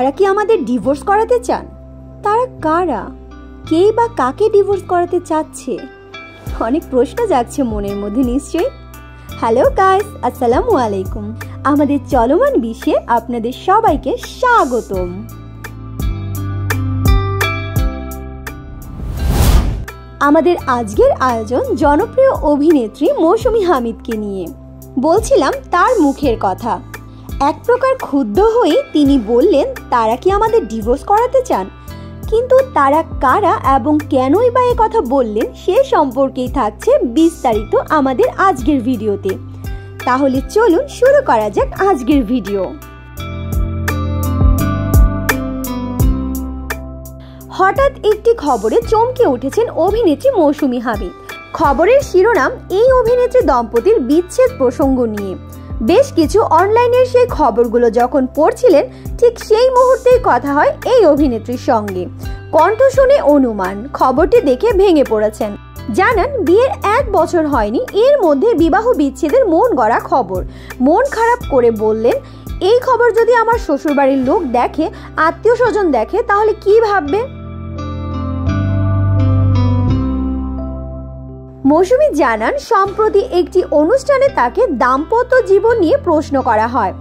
তারা কি আমাদের ডিভোর্স করাতে চান? তারা কারা? কেই বা কাকে ডিভোর্স করাতে চাচ্ছে? অনেক প্রশ্ন জাগছে মনের মধ্যে নিশ্চয়ই। হ্যালো গাইস, আসসালামু আলাইকুম। আমাদের চলমান বিশ্বে আপনাদের সবাইকে স্বাগতম। আমাদের আজকের আয়োজন জনপ্রিয় অভিনেত্রী মৌসুমী হামিদকে নিয়ে। বলছিলাম তার মুখের কথা। এক প্রকার ক্ষুব্ধ হয়ে তিনি বললেন, তারা কি আমাদের ডিভোর্স করাতে চান? কিন্তু তারা কারা এবং কেনই বা এ কথা বললেন সে সম্পর্কেই থাকছে বিস্তারিত আমাদের আজকের ভিডিওতে। তাহলে চলুন শুরু করা যাক আজকের ভিডিও। হঠাৎ একটি খবরে চমকে উঠেছেন অভিনেত্রী মৌসুমী হামিদ। খবরের শিরোনাম এই অভিনেত্রী দম্পতির বিচ্ছেদ প্রসঙ্গ নিয়ে। বেশ কিছু অনলাইনের সেই খবরগুলো যখন পড়ছিলেন ঠিক সেই মুহূর্তেই কথা হয় এই অভিনেত্রীর সঙ্গে। কণ্ঠ শুনে অনুমান, খবরটি দেখে ভেঙে পড়েছেন। জানান বিয়ের 1 বছর হয়নি, এর মধ্যে বিবাহ বিচ্ছেদের মন গড়া খবর। মন খারাপ করে বললেন, এই খবর যদি আমার শ্বশুরবাড়ির লোক দেখে, আত্মীয় স্বজন দেখে, তাহলে কি ভাববে? মৌসুমী জানান সম্প্রতি একটি অনুষ্ঠানে তাকে দাম্পত্য জীবন নিয়ে প্রশ্ন করা হয়।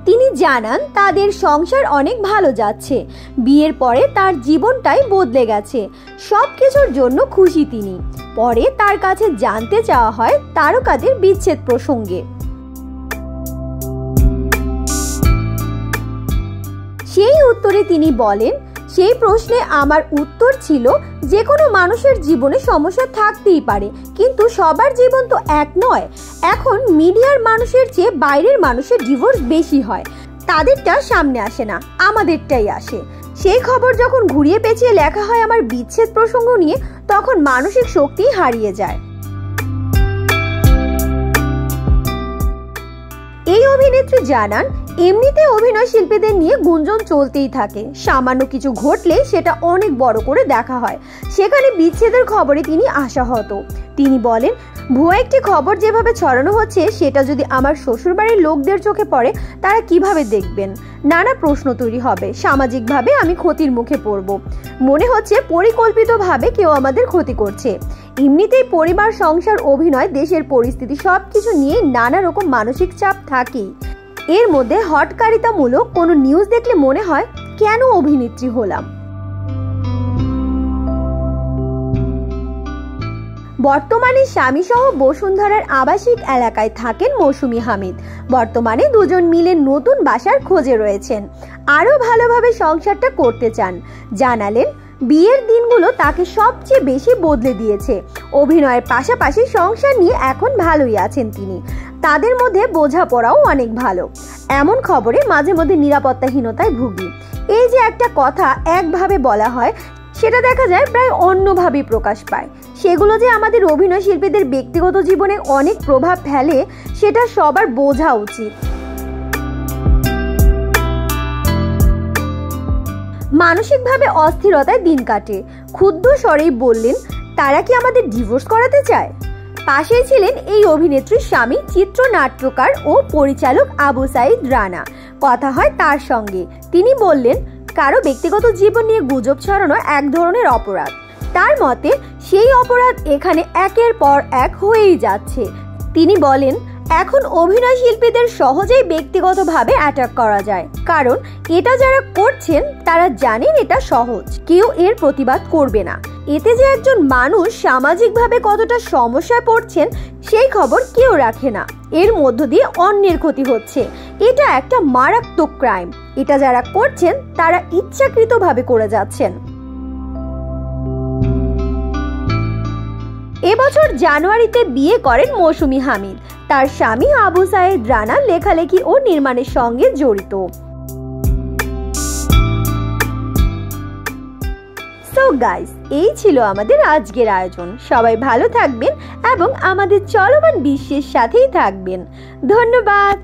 তিনি জানান তাদের সংসার অনেক ভালো যাচ্ছে, বিয়ের পরে তার জীবনটাই বদলে গেছে, সবকিছুর জন্য খুশি তিনি। পরে তার কাছে জানতে চাওয়া হয় তারকাদের বিচ্ছেদ প্রসঙ্গে। সেই উত্তরে তিনি বলেন, সেই প্রশ্নে আমার উত্তর ছিল, যে কোনো মানুষের জীবনে সমস্যা থাকতেই পারে, কিন্তু সবার জীবন তো এক নয়। এখন মিডিয়ার মানুষের চেয়ে বাইরের মানুষের ডিভোর্স বেশি হয়, তাদেরটা সামনে আসে না, আমাদেরটাই আসে। সেই খবর যখন ঘুরিয়ে পেঁচিয়ে লেখা হয় আমার বিচ্ছেদ প্রসঙ্গ নিয়ে, তখন মানসিক শক্তি হারিয়ে যায়। এই অভিনেত্রী জানান, এমনিতে অভিনয় শিল্পীদের নিয়ে গুঞ্জন চলতেই থাকে, সামান্য কিছু ঘটলে সেটা অনেক বড় করে দেখা হয়। সেখানে বিচ্ছেদের খবরে তিনি আশাহত। তিনি বলেন, ভুয়া একটি খবর যেভাবে ছড়ানো হচ্ছে, সেটা যদি আমার শ্বশুরবাড়ির লোকদের চোখে পড়ে, তারা কিভাবে দেখবেন? নানা প্রশ্ন তৈরি হবে, সামাজিকভাবে আমি ক্ষতির মুখে পড়ব। মনে হচ্ছে পরিকল্পিতভাবে কেউ আমাদের ক্ষতি করছে। এমনিতেই পরিবার, সংসার, অভিনয়, দেশের পরিস্থিতি সবকিছু নিয়ে নানা রকম মানসিক চাপ থাকেই। এর মধ্যে হটকারিতামূলক কোনো নিউজ দেখলে মনে হয়, কেন অভিনেত্রী হলাম? বর্তমানে স্বামী সহ বসুন্ধরার আবাসিক এলাকায় থাকেন মৌসুমী হামিদ। বর্তমানে দুজন মিলে নতুন বাসার খোঁজে রয়েছেন, আরো ভালোভাবে সংসারটা করতে চান। জানালেন, বিয়ের দিনগুলো তাকে সবচেয়ে বেশি বদলে দিয়েছে। অভিনয়ের পাশাপাশি সংসার নিয়ে এখন ভালোই আছেন তিনি। তাদের মধ্যে বোঝাপড়াও অনেক ভালো। এমন খবরে মাঝে মধ্যে নিরাপত্তাহীনতায় ভুগি। এই যে একটা কথা একভাবে বলা হয়, সেটা দেখা যায় প্রায় অন্যভাবেই প্রকাশ পায়। সেগুলো যে আমাদের অভিনয় শিল্পীদের ব্যক্তিগত জীবনে অনেক প্রভাব ফেলে, সেটা সবার বোঝা উচিত। মানসিকভাবে অস্থিরতায় দিন কাটে। ক্ষুব্ধ স্বরেই বললেন, তারা কি আমাদের ডিভোর্স করাতে চায়? পাশেই ছিলেন এই অভিনেত্রীর স্বামী, চিত্রনাট্যকার ও পরিচালক আবু সাইদ রানা। কথা হয় তার সঙ্গে। তিনি বললেন, কারো ব্যক্তিগত জীবন নিয়ে গুজব ছড়ানো এক ধরনের অপরাধ। তার মতে সেই অপরাধ এখানে একের পর এক হয়েই যাচ্ছে। তিনি বলেন, এখন অভিনয় শিল্পীদের সহজেই ব্যক্তিগতভাবে অ্যাটাক করা যায়, কারণ এটা যারা করছেন তারা জানেন এটা সহজ, কেউ এর প্রতিবাদ করবে না। এতে যে একজন মানুষ সামাজিকভাবে কতটা সমস্যায় পড়ছেন সেই খবর কেউ রাখে না। এর মধ্য দিয়ে অন্যের ক্ষতি হচ্ছে, এটা একটা মারাত্মক ক্রাইম। এটা যারা করছেন তারা ইচ্ছাকৃতভাবে করে যাচ্ছেন। এবছর জানুয়ারিতে বিয়ে করেন মৌসুমী হামিদ। তার স্বামী আবু সাইদ রানা লেখালেখি ও নির্মাণের সঙ্গে জড়িত। সো গাইস, এই ছিল আমাদের আজকের আয়োজন। সবাই ভালো থাকবেন এবং আমাদের চলমান বিশ্বের সাথেই থাকবেন। ধন্যবাদ।